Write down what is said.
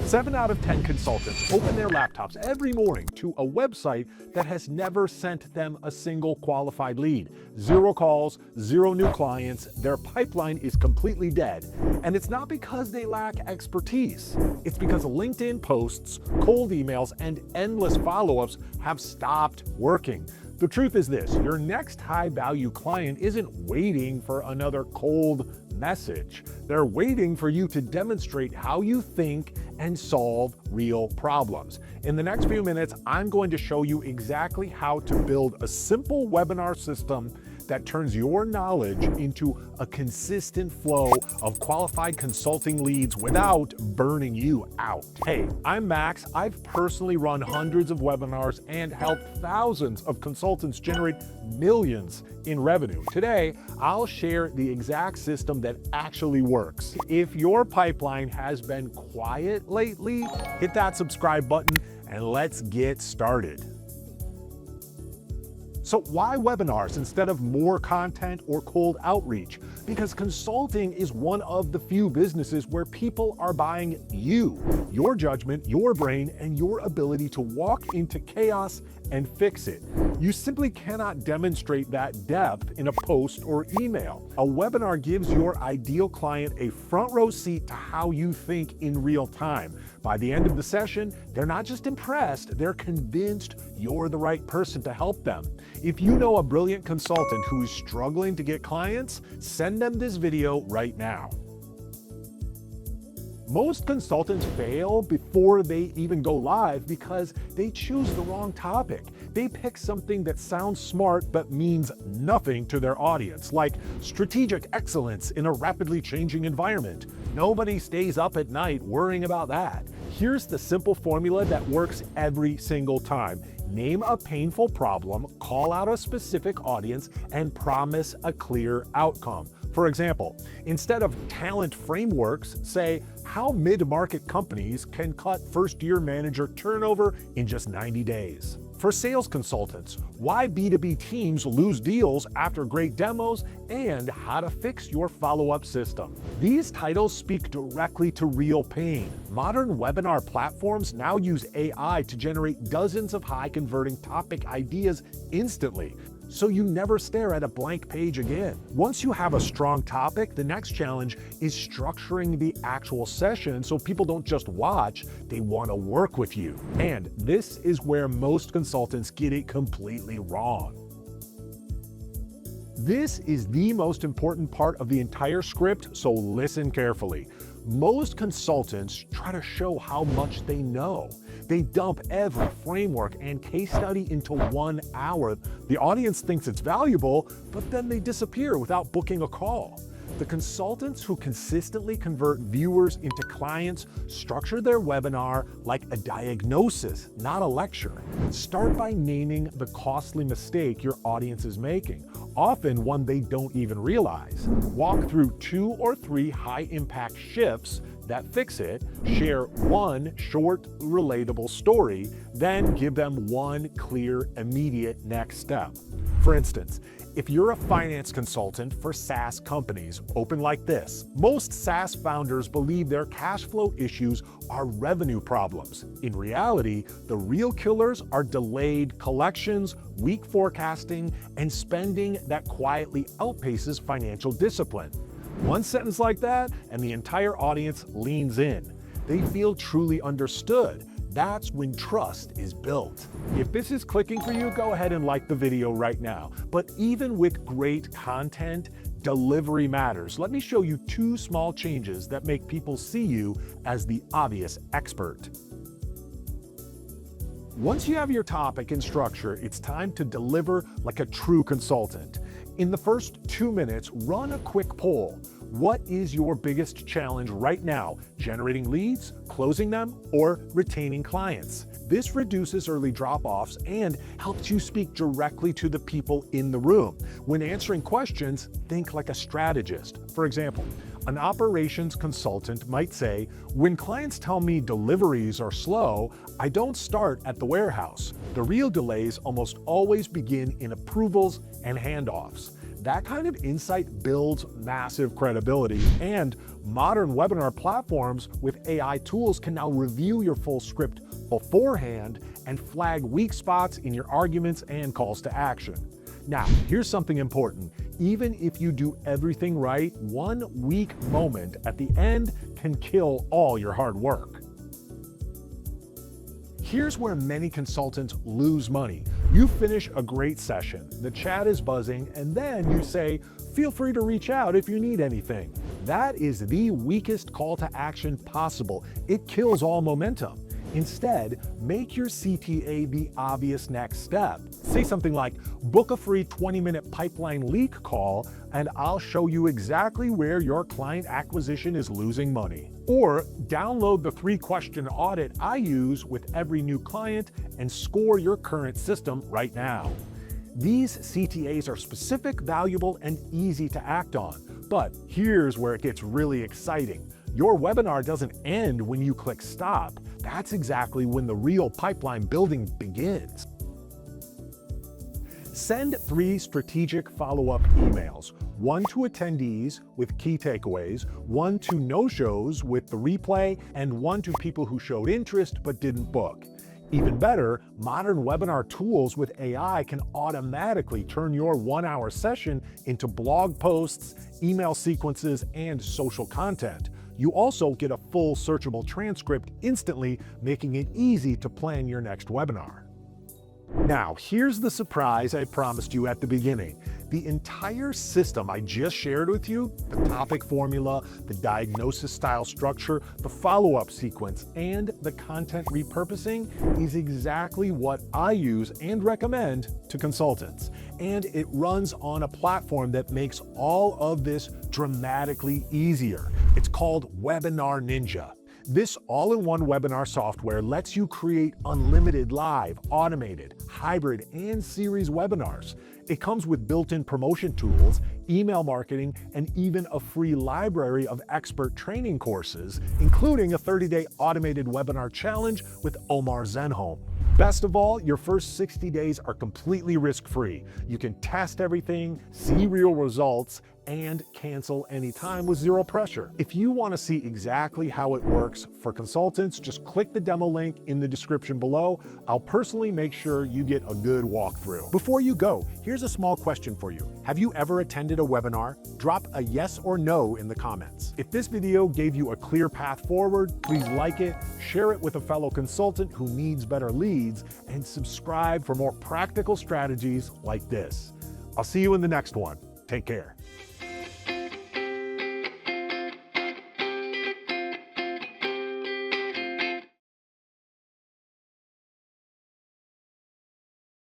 7 out of 10 consultants open their laptops every morning to a website that has never sent them a single qualified lead. 0 calls, 0 new clients, their pipeline is completely dead. And it's not because they lack expertise. It's because LinkedIn posts, cold emails, and endless follow-ups have stopped working. The truth is this: your next high-value client isn't waiting for another cold message. They're waiting for you to demonstrate how you think and solve real problems. In the next few minutes, I'm going to show you exactly how to build a simple webinar system that turns your knowledge into a consistent flow of qualified consulting leads without burning you out. Hey, I'm Max. I've personally run hundreds of webinars and helped thousands of consultants generate millions in revenue. Today, I'll share the exact system that actually works. If your pipeline has been quiet lately, hit that subscribe button and let's get started. So why webinars instead of more content or cold outreach? Because consulting is one of the few businesses where people are buying you, your judgment, your brain, and your ability to walk into chaos and fix it. You simply cannot demonstrate that depth in a post or email. A webinar gives your ideal client a front row seat to how you think in real time. By the end of the session, they're not just impressed, they're convinced you're the right person to help them. If you know a brilliant consultant who is struggling to get clients, send them this video right now. Most consultants fail before they even go live because they choose the wrong topic. They pick something that sounds smart but means nothing to their audience, like strategic excellence in a rapidly changing environment. Nobody stays up at night worrying about that. Here's the simple formula that works every single time. Name a painful problem, call out a specific audience, and promise a clear outcome. For example, instead of talent frameworks, say how mid-market companies can cut first-year manager turnover in just 90 days. For sales consultants, why B2B teams lose deals after great demos, and how to fix your follow-up system. These titles speak directly to real pain. Modern webinar platforms now use AI to generate dozens of high-converting topic ideas instantly, so you never stare at a blank page again. Once you have a strong topic, the next challenge is structuring the actual session so people don't just watch, they want to work with you. And this is where most consultants get it completely wrong. This is the most important part of the entire script, so listen carefully. Most consultants try to show how much they know. They dump every framework and case study into 1 hour. The audience thinks it's valuable, but then they disappear without booking a call. The consultants who consistently convert viewers into clients structure their webinar like a diagnosis, not a lecture. Start by naming the costly mistake your audience is making, often one they don't even realize. Walk through 2 or 3 high-impact shifts that fix it, share one short, relatable story, then give them one clear, immediate next step. For instance, if you're a finance consultant for SaaS companies, open like this. Most SaaS founders believe their cash flow issues are revenue problems. In reality, the real killers are delayed collections, weak forecasting, and spending that quietly outpaces financial discipline. One sentence like that, and the entire audience leans in. They feel truly understood. That's when trust is built. If this is clicking for you, go ahead and like the video right now. But even with great content, delivery matters. Let me show you 2 small changes that make people see you as the obvious expert. Once you have your topic and structure, it's time to deliver like a true consultant. In the first 2 minutes, run a quick poll. What is your biggest challenge right now? Generating leads, closing them, or retaining clients? This reduces early drop-offs and helps you speak directly to the people in the room. When answering questions, think like a strategist. For example, an operations consultant might say, when clients tell me deliveries are slow, I don't start at the warehouse. The real delays almost always begin in approvals and handoffs. That kind of insight builds massive credibility, and modern webinar platforms with AI tools can now review your full script beforehand and flag weak spots in your arguments and calls to action. Now, here's something important. Even if you do everything right, one weak moment at the end can kill all your hard work. Here's where many consultants lose money. You finish a great session, the chat is buzzing, and then you say, "Feel free to reach out if you need anything." That is the weakest call to action possible. It kills all momentum. Instead, make your CTA the obvious next step. Say something like, "Book a free 20-minute pipeline leak call, and I'll show you exactly where your client acquisition is losing money." Or download the 3-question audit I use with every new client and score your current system right now. These CTAs are specific, valuable, and easy to act on. But here's where it gets really exciting. Your webinar doesn't end when you click stop. That's exactly when the real pipeline building begins. Send 3 strategic follow-up emails, one to attendees with key takeaways, one to no-shows with the replay, and one to people who showed interest but didn't book. Even better, modern webinar tools with AI can automatically turn your 1-hour session into blog posts, email sequences, and social content. You also get a full searchable transcript instantly, making it easy to plan your next webinar. Now, here's the surprise I promised you at the beginning. The entire system I just shared with you, the topic formula, the diagnosis style structure, the follow-up sequence, and the content repurposing, is exactly what I use and recommend to consultants. And it runs on a platform that makes all of this dramatically easier. It's called WebinarNinja. This all-in-one webinar software lets you create unlimited live, automated, hybrid, and series webinars. It comes with built-in promotion tools, email marketing, and even a free library of expert training courses, including a 30-day automated webinar challenge with Omar Zenhom. Best of all, your first 60 days are completely risk-free. You can test everything, see real results, and cancel anytime with zero pressure. If you want to see exactly how it works for consultants, just click the demo link in the description below. I'll personally make sure you get a good walkthrough. Before you go, here's a small question for you. Have you ever attended a webinar? Drop a yes or no in the comments. If this video gave you a clear path forward, please like it, share it with a fellow consultant who needs better leads, and subscribe for more practical strategies like this. I'll see you in the next one. Take care.